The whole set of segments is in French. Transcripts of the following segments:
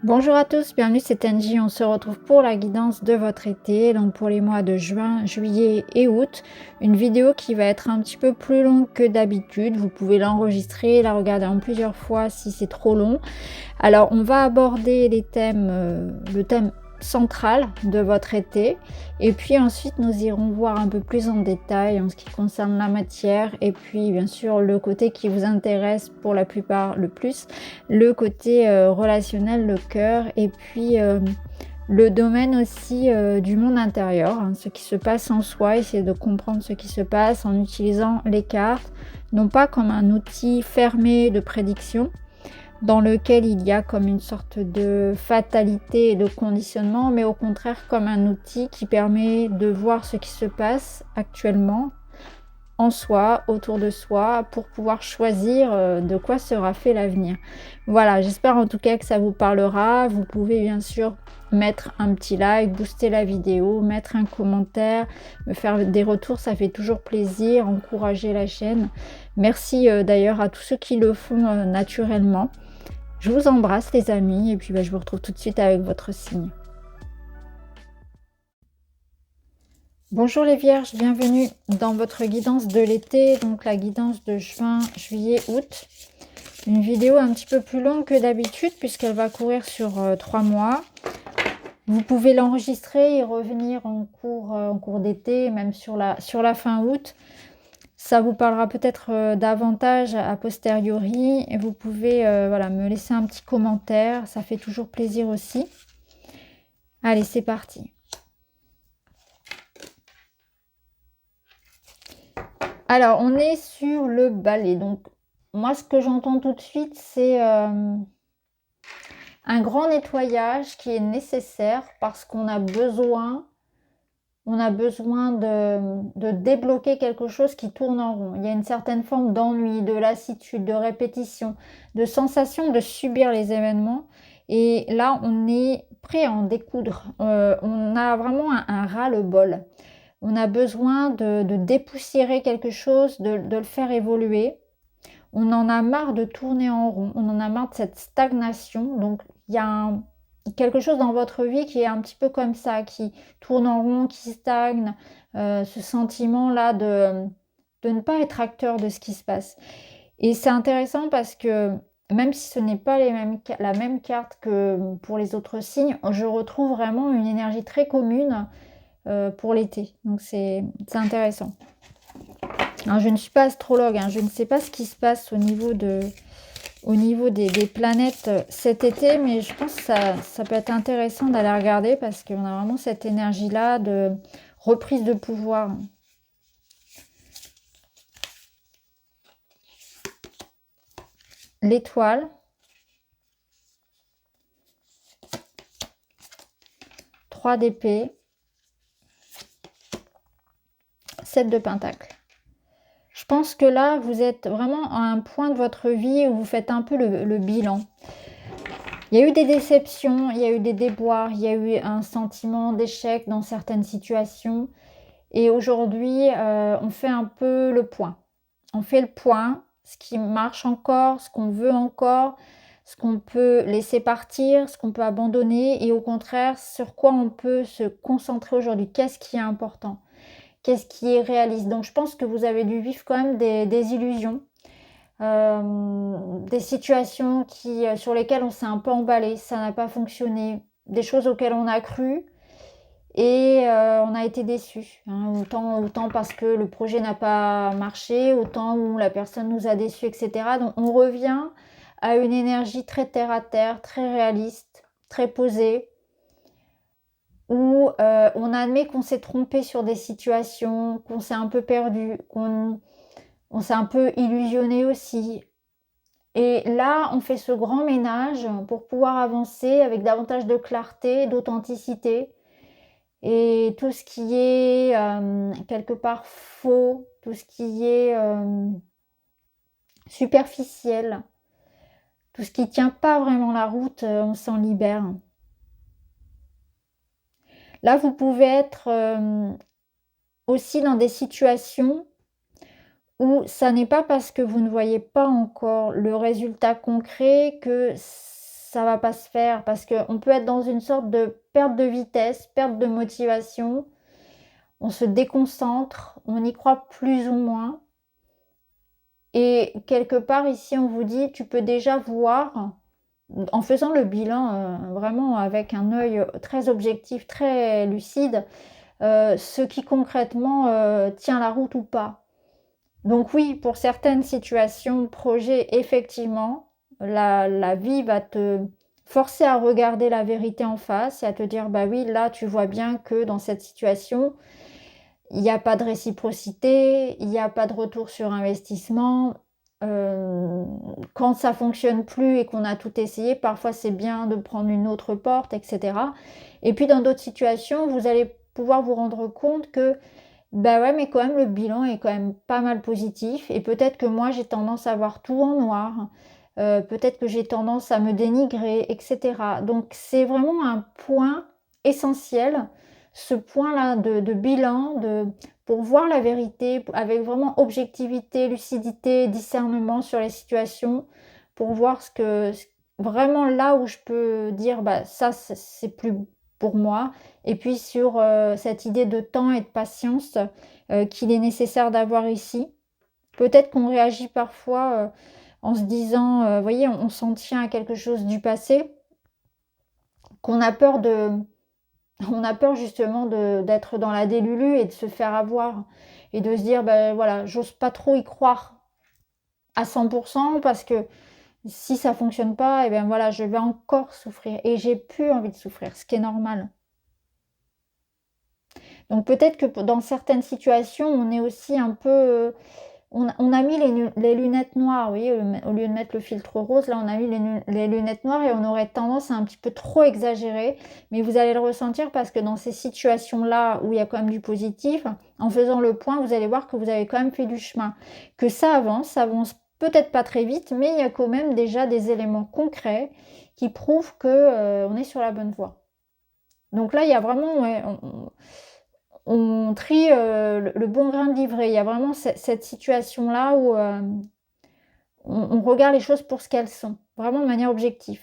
Bonjour à tous, bienvenue, c'est Angie. On se retrouve pour la guidance de votre été, donc pour les mois de juin, juillet et août. Une vidéo qui va être un petit peu plus longue que d'habitude. Vous pouvez l'enregistrer, la regarder en plusieurs fois si c'est trop long. Alors, on va aborder les thèmes, le thème central de votre été, et puis ensuite nous irons voir un peu plus en détail en ce qui concerne la matière, et puis bien sûr le côté qui vous intéresse pour la plupart le plus, le côté relationnel, le cœur, et puis le domaine aussi du monde intérieur, hein, ce qui se passe en soi, essayer de comprendre ce qui se passe en utilisant les cartes, non pas comme un outil fermé de prédiction, dans lequel il y a comme une sorte de fatalité et de conditionnement, mais au contraire comme un outil qui permet de voir ce qui se passe actuellement en soi, autour de soi, pour pouvoir choisir de quoi sera fait l'avenir. Voilà, j'espère en tout cas que ça vous parlera. Vous pouvez bien sûr mettre un petit like, booster la vidéo, mettre un commentaire, me faire des retours, ça fait toujours plaisir, encourager la chaîne. Merci d'ailleurs à tous ceux qui le font naturellement. Je vous embrasse les amis, et puis je vous retrouve tout de suite avec votre signe. Bonjour les vierges, bienvenue dans votre guidance de l'été, donc la guidance de juin, juillet, août. Une vidéo un petit peu plus longue que d'habitude puisqu'elle va courir sur 3 mois. Vous pouvez l'enregistrer et revenir en cours d'été, même sur la fin août. Ça vous parlera peut-être davantage a posteriori, et vous pouvez voilà, me laisser un petit commentaire, ça fait toujours plaisir aussi. Allez, c'est parti. Alors, on est sur le balai. Donc, moi, ce que j'entends tout de suite, c'est un grand nettoyage qui est nécessaire parce qu'on a besoin de débloquer quelque chose qui tourne en rond. Il y a une certaine forme d'ennui, de lassitude, de répétition, de sensation de subir les événements. Et là, on est prêt à en découdre. On a vraiment un ras-le-bol. On a besoin de dépoussiérer quelque chose, de le faire évoluer. On en a marre de tourner en rond, on en a marre de cette stagnation. Donc, il y a quelque chose dans votre vie qui est un petit peu comme ça, qui tourne en rond, qui stagne, ce sentiment-là de ne pas être acteur de ce qui se passe. Et c'est intéressant parce que même si ce n'est pas la même carte que pour les autres signes, je retrouve vraiment une énergie très commune pour l'été. Donc c'est intéressant. Alors, je ne suis pas astrologue, hein, je ne sais pas ce qui se passe au niveau des planètes cet été, mais je pense que ça peut être intéressant d'aller regarder parce qu'on a vraiment cette énergie-là de reprise de pouvoir. L'étoile. 3 d'épée. 7 de pentacle. Je pense que là, vous êtes vraiment à un point de votre vie où vous faites un peu le bilan. Il y a eu des déceptions, il y a eu des déboires, il y a eu un sentiment d'échec dans certaines situations. Et aujourd'hui, on fait un peu le point. On fait le point, ce qui marche encore, ce qu'on veut encore, ce qu'on peut laisser partir, ce qu'on peut abandonner, et au contraire, sur quoi on peut se concentrer aujourd'hui. Qu'est-ce qui est important? Qu'est-ce qui est réaliste? Donc je pense que vous avez dû vivre quand même des illusions, des situations sur lesquelles on s'est un peu emballé, ça n'a pas fonctionné, des choses auxquelles on a cru et on a été déçus, hein, autant parce que le projet n'a pas marché, autant où la personne nous a déçus, etc. Donc on revient à une énergie très terre à terre, très réaliste, très posée, où on admet qu'on s'est trompé sur des situations, qu'on s'est un peu perdu, qu'on s'est un peu illusionné aussi. Et là, on fait ce grand ménage pour pouvoir avancer avec davantage de clarté, d'authenticité. Et tout ce qui est quelque part faux, tout ce qui est superficiel, tout ce qui ne tient pas vraiment la route, on s'en libère. Là, vous pouvez être aussi dans des situations où ça n'est pas parce que vous ne voyez pas encore le résultat concret que ça va pas se faire parce qu'on peut être dans une sorte de perte de vitesse, perte de motivation. On se déconcentre, on y croit plus ou moins. Et quelque part ici, on vous dit, tu peux déjà voir, en faisant le bilan vraiment avec un œil très objectif, très lucide, ce qui concrètement tient la route ou pas. Donc oui, pour certaines situations, projets, effectivement, la vie va te forcer à regarder la vérité en face et à te dire, bah oui, là, tu vois bien que dans cette situation, il n'y a pas de réciprocité, il n'y a pas de retour sur investissement. Quand ça fonctionne plus et qu'on a tout essayé, parfois c'est bien de prendre une autre porte, etc. Et puis dans d'autres situations, vous allez pouvoir vous rendre compte que bah ouais, mais quand même le bilan est quand même pas mal positif et peut-être que moi j'ai tendance à voir tout en noir, peut-être que j'ai tendance à me dénigrer, etc. Donc c'est vraiment un point essentiel, ce point-là de bilan, pour voir la vérité avec vraiment objectivité, lucidité, discernement sur les situations, pour voir vraiment là où je peux dire bah ça c'est plus pour moi. Et puis sur cette idée de temps et de patience qu'il est nécessaire d'avoir ici. Peut-être qu'on réagit parfois en se disant, vous voyez, on s'en tient à quelque chose du passé, qu'on a peur on a peur justement d'être dans la délulu et de se faire avoir et de se dire, ben voilà, j'ose pas trop y croire à 100% parce que si ça fonctionne pas, et bien voilà, je vais encore souffrir et j'ai plus envie de souffrir, ce qui est normal. Donc peut-être que dans certaines situations, on est aussi un peu... on a mis les lunettes noires, vous voyez, au lieu de mettre le filtre rose, là on a mis les lunettes noires et on aurait tendance à un petit peu trop exagérer. Mais vous allez le ressentir parce que dans ces situations-là où il y a quand même du positif, en faisant le point, vous allez voir que vous avez quand même fait du chemin. Que ça avance peut-être pas très vite, mais il y a quand même déjà des éléments concrets qui prouvent que on est sur la bonne voie. Donc là, il y a vraiment... ouais, on trie le bon grain de livret. Il y a vraiment cette situation-là où on regarde les choses pour ce qu'elles sont, vraiment de manière objective.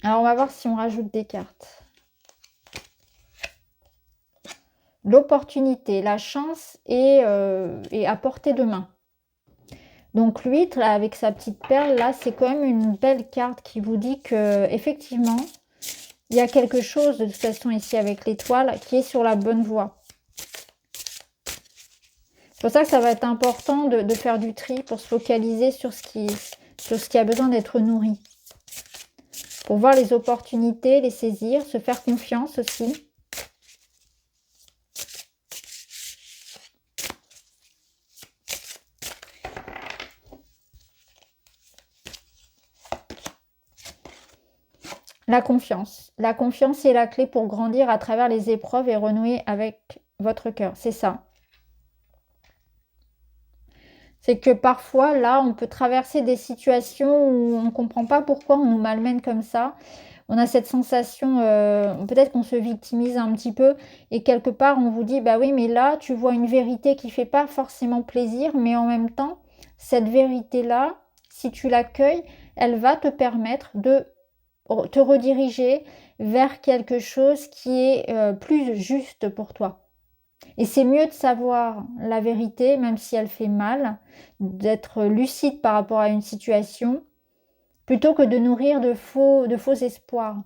Alors, on va voir si on rajoute des cartes. L'opportunité, la chance est à portée de main. Donc l'huître, là, avec sa petite perle, là, c'est quand même une belle carte qui vous dit que effectivement, il y a quelque chose de toute façon ici avec l'étoile qui est sur la bonne voie. C'est pour ça que ça va être important de faire du tri pour se focaliser sur ce qui a besoin d'être nourri. Pour voir les opportunités, les saisir, se faire confiance aussi. La confiance. La confiance est la clé pour grandir à travers les épreuves et renouer avec votre cœur. C'est ça. C'est que parfois, là, on peut traverser des situations où on ne comprend pas pourquoi on nous malmène comme ça. On a cette sensation, peut-être qu'on se victimise un petit peu et quelque part, on vous dit, bah oui, mais là, tu vois une vérité qui ne fait pas forcément plaisir, mais en même temps, cette vérité-là, si tu l'accueilles, elle va te permettre de te rediriger vers quelque chose qui est plus juste pour toi. Et c'est mieux de savoir la vérité, même si elle fait mal, d'être lucide par rapport à une situation, plutôt que de nourrir de faux espoirs.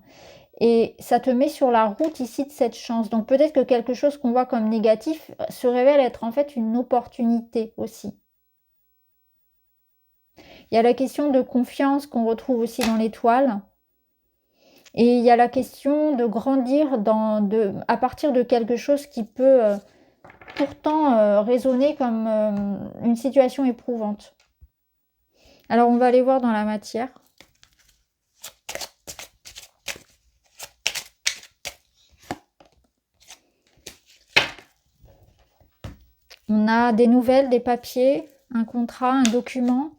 Et ça te met sur la route ici de cette chance. Donc peut-être que quelque chose qu'on voit comme négatif se révèle être en fait une opportunité aussi. Il y a la question de confiance qu'on retrouve aussi dans l'étoile. Et il y a la question de grandir à partir de quelque chose qui peut pourtant résonner comme une situation éprouvante. Alors on va aller voir dans la matière. On a des nouvelles, des papiers, un contrat, un document.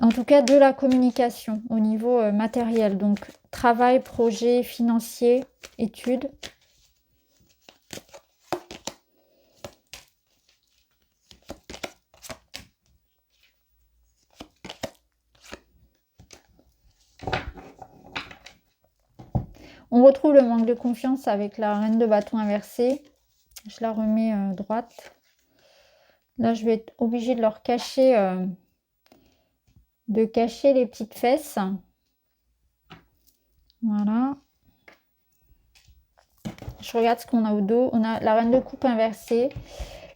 En tout cas de la communication au niveau matériel. Donc travail, projet, financier, études. On retrouve le manque de confiance avec la reine de bâton inversée. Je la remets droite. Là, je vais être obligée de leur cacher, les petites fesses. Voilà. Je regarde ce qu'on a au dos. On a la reine de coupe inversée.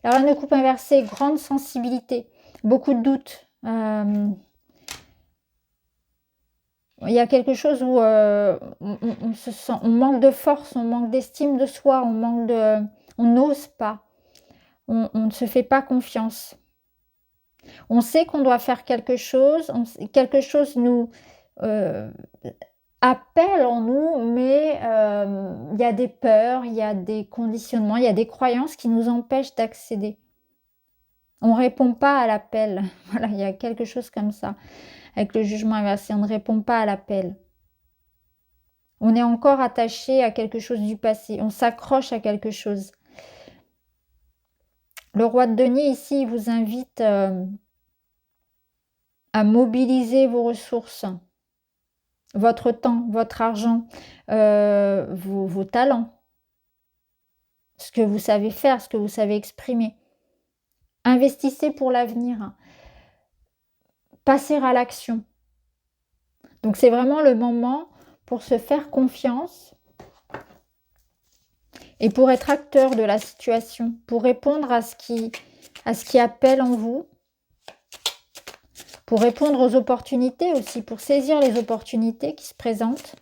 La reine de coupe inversée, grande sensibilité, beaucoup de doutes. Il y a quelque chose où on se sent, on manque de force, on manque d'estime de soi, on n'ose pas, on ne se fait pas confiance. On sait qu'on doit faire quelque chose, quelque chose nous appelle en nous, mais il y a des peurs, il y a des conditionnements, il y a des croyances qui nous empêchent d'accéder. On ne répond pas à l'appel. Voilà, il y a quelque chose comme ça. Avec le jugement inversé, on ne répond pas à l'appel. On est encore attaché à quelque chose du passé. On s'accroche à quelque chose. Le roi de denier, ici, il vous invite à mobiliser vos ressources, votre temps, votre argent, vos talents, ce que vous savez faire, ce que vous savez exprimer. Investissez pour l'avenir. Passez à l'action. Donc, c'est vraiment le moment pour se faire confiance et pour être acteur de la situation, pour répondre à ce qui appelle en vous, pour répondre aux opportunités aussi, pour saisir les opportunités qui se présentent.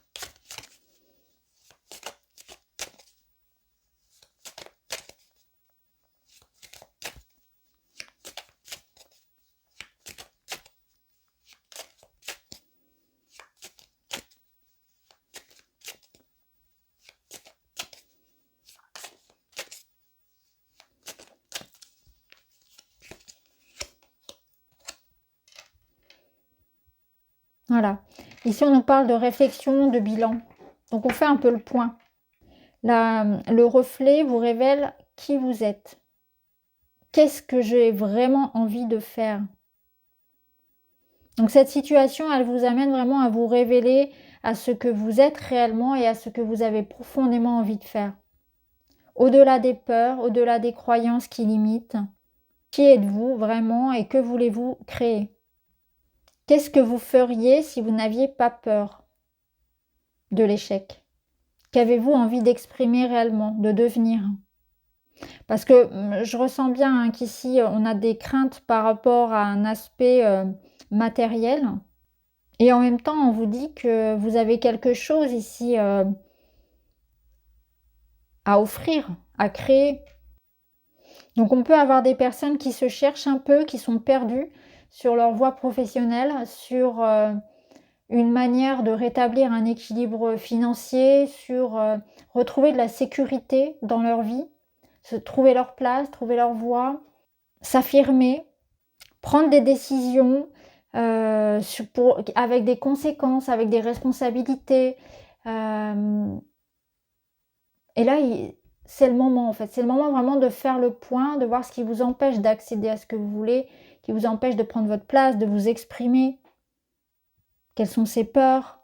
Voilà. Ici, on nous parle de réflexion, de bilan. Donc, on fait un peu le point. Le reflet vous révèle qui vous êtes. Qu'est-ce que j'ai vraiment envie de faire? Donc, cette situation, elle vous amène vraiment à vous révéler à ce que vous êtes réellement et à ce que vous avez profondément envie de faire. Au-delà des peurs, au-delà des croyances qui limitent, qui êtes-vous vraiment et que voulez-vous créer? Qu'est-ce que vous feriez si vous n'aviez pas peur de l'échec? Qu'avez-vous envie d'exprimer réellement, de devenir? Parce que je ressens bien qu'ici, on a des craintes par rapport à un aspect matériel. Et en même temps, on vous dit que vous avez quelque chose ici à offrir, à créer. Donc on peut avoir des personnes qui se cherchent un peu, qui sont perdues sur leur voie professionnelle, sur une manière de rétablir un équilibre financier, sur retrouver de la sécurité dans leur vie, se trouver leur place, trouver leur voie, s'affirmer, prendre des décisions avec des conséquences, avec des responsabilités. Et là, c'est le moment en fait. C'est le moment vraiment de faire le point, de voir ce qui vous empêche d'accéder à ce que vous voulez, qui vous empêche de prendre votre place, de vous exprimer. Quelles sont ces peurs?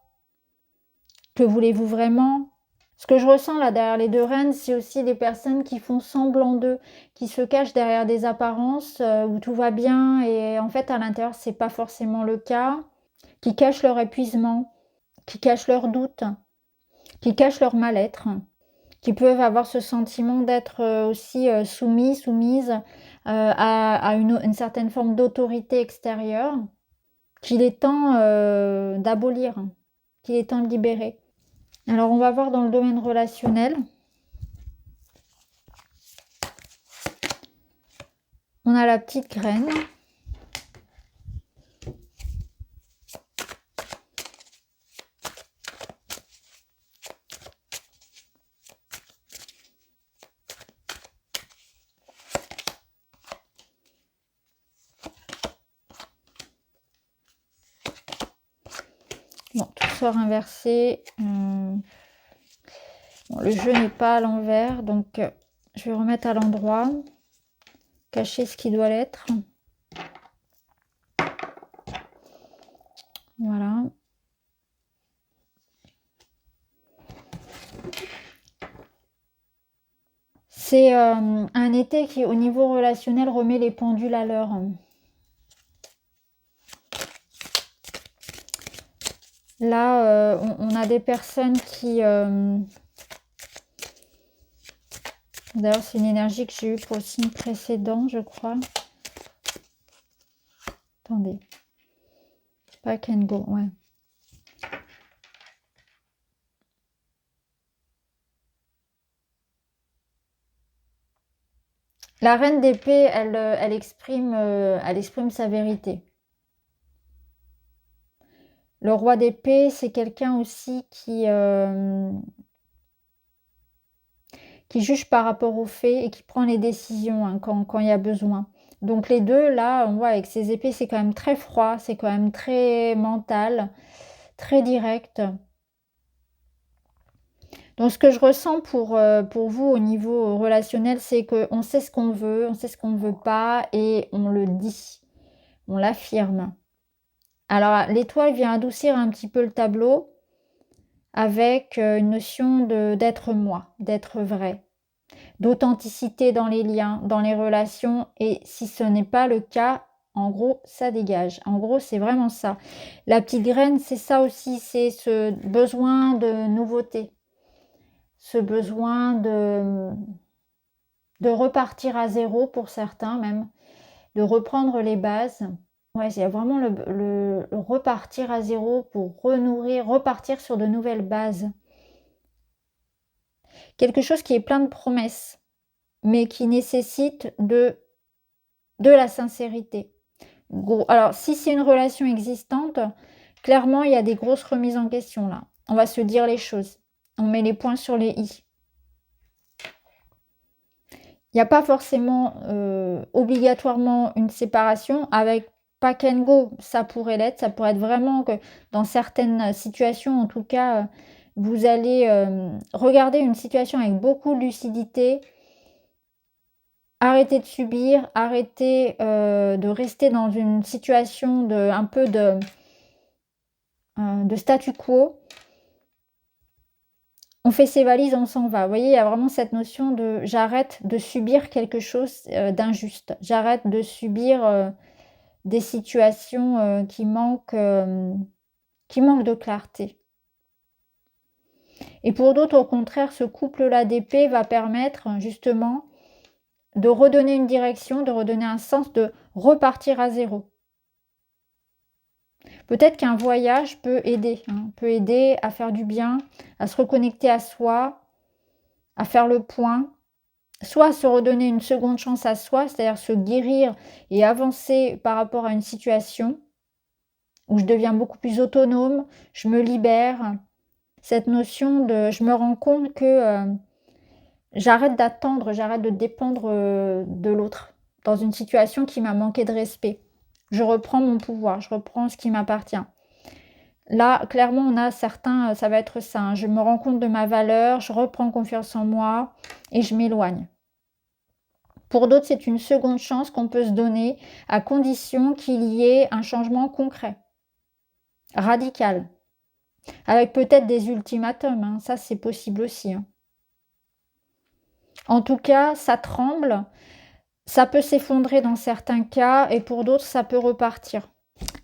Que voulez-vous vraiment? Ce que je ressens là derrière les deux reines, c'est aussi des personnes qui font semblant d'eux, qui se cachent derrière des apparences où tout va bien et en fait à l'intérieur c'est pas forcément le cas, qui cachent leur épuisement, qui cachent leurs doutes, qui cachent leur mal-être, qui peuvent avoir ce sentiment d'être aussi soumises à une certaine forme d'autorité extérieure, qu'il est temps d'abolir, qu'il est temps de libérer. Alors, on va voir dans le domaine relationnel. On a la petite graine. Bon, tout sort inversé. Bon, le jeu n'est pas à l'envers, donc je vais remettre à l'endroit. Cacher ce qui doit l'être. Voilà. C'est un été qui, au niveau relationnel, remet les pendules à l'heure. Là, on a des personnes qui... D'ailleurs, c'est une énergie que j'ai eue pour le signe précédent, je crois. Attendez. Pack and go, ouais. La reine d'épée, elle exprime sa vérité. Le roi d'épée, c'est quelqu'un aussi qui juge par rapport aux faits et qui prend les décisions hein, quand il y a besoin. Donc les deux, là, on voit avec ces épées, c'est quand même très froid, c'est quand même très mental, très direct. Donc ce que je ressens pour vous au niveau relationnel, c'est qu'on sait ce qu'on veut, on sait ce qu'on ne veut pas et on le dit, on l'affirme. Alors l'étoile vient adoucir un petit peu le tableau avec une notion d'être moi, d'être vrai, d'authenticité dans les liens, dans les relations et si ce n'est pas le cas, en gros, ça dégage. En gros, c'est vraiment ça. La petite graine, c'est ça aussi, c'est ce besoin de nouveauté. Ce besoin de repartir à zéro pour certains même, de reprendre les bases. Ouais, il y a vraiment le repartir à zéro pour renourrir, repartir sur de nouvelles bases. Quelque chose qui est plein de promesses, mais qui nécessite de la sincérité. Alors, si c'est une relation existante, clairement, il y a des grosses remises en question là. On va se dire les choses. On met les points sur les i. Il n'y a pas forcément obligatoirement une séparation avec pack and go. Ça pourrait l'être. Ça pourrait être vraiment que dans certaines situations, en tout cas, vous allez regarder une situation avec beaucoup de lucidité. Arrêtez de subir, arrêtez de rester dans une situation un peu de statu quo. On fait ses valises, on s'en va. Vous voyez, il y a vraiment cette notion de j'arrête de subir quelque chose d'injuste. J'arrête de subir des situations qui manquent de clarté. Et pour d'autres, au contraire, ce couple-là d'épées va permettre justement de redonner une direction, de redonner un sens, de repartir à zéro. Peut-être qu'un voyage peut aider, peut aider à faire du bien, à se reconnecter à soi, à faire le point, soit à se redonner une seconde chance à soi, c'est-à-dire se guérir et avancer par rapport à une situation où je deviens beaucoup plus autonome, je me libère. Cette notion de je me rends compte que j'arrête d'attendre, j'arrête de dépendre de l'autre dans une situation qui m'a manqué de respect. Je reprends mon pouvoir, je reprends ce qui m'appartient. Là, clairement, on a certains, ça va être ça. Je me rends compte de ma valeur, je reprends confiance en moi et je m'éloigne. Pour d'autres, c'est une seconde chance qu'on peut se donner à condition qu'il y ait un changement concret, radical, avec peut-être des ultimatums. Ça, c'est possible aussi. En tout cas, ça tremble, ça peut s'effondrer dans certains cas et pour d'autres, ça peut repartir.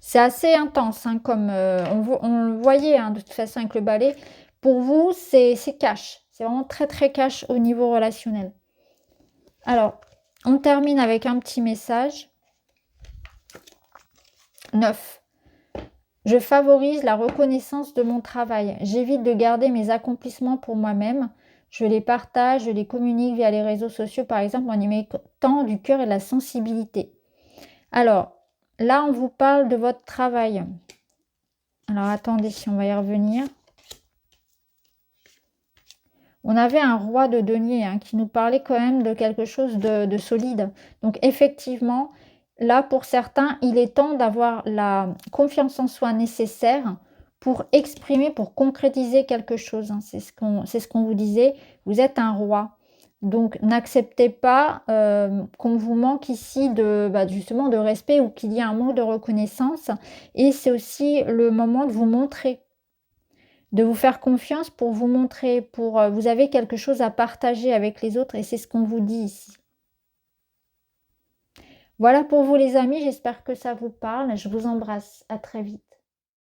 C'est assez intense, comme on le voyait de toute façon avec le balai. Pour vous, c'est cash. C'est vraiment très très cash au niveau relationnel. Alors, on termine avec un petit message. 9. Je favorise la reconnaissance de mon travail. J'évite de garder mes accomplissements pour moi-même. Je les partage, je les communique via les réseaux sociaux, par exemple, en y mettant du cœur et de la sensibilité. Alors, là, on vous parle de votre travail. Alors, attendez, on va y revenir. On avait un roi de denier qui nous parlait quand même de quelque chose de solide. Donc, effectivement, là, pour certains, il est temps d'avoir la confiance en soi nécessaire pour exprimer, pour concrétiser quelque chose. C'est ce qu'on vous disait. Vous êtes un roi. Donc, n'acceptez pas qu'on vous manque ici justement de respect ou qu'il y ait un manque de reconnaissance. Et c'est aussi le moment de vous montrer. de vous faire confiance pour vous montrer, pour, vous avez quelque chose à partager avec les autres et c'est ce qu'on vous dit ici. Voilà pour vous les amis, j'espère que ça vous parle. Je vous embrasse, à très vite.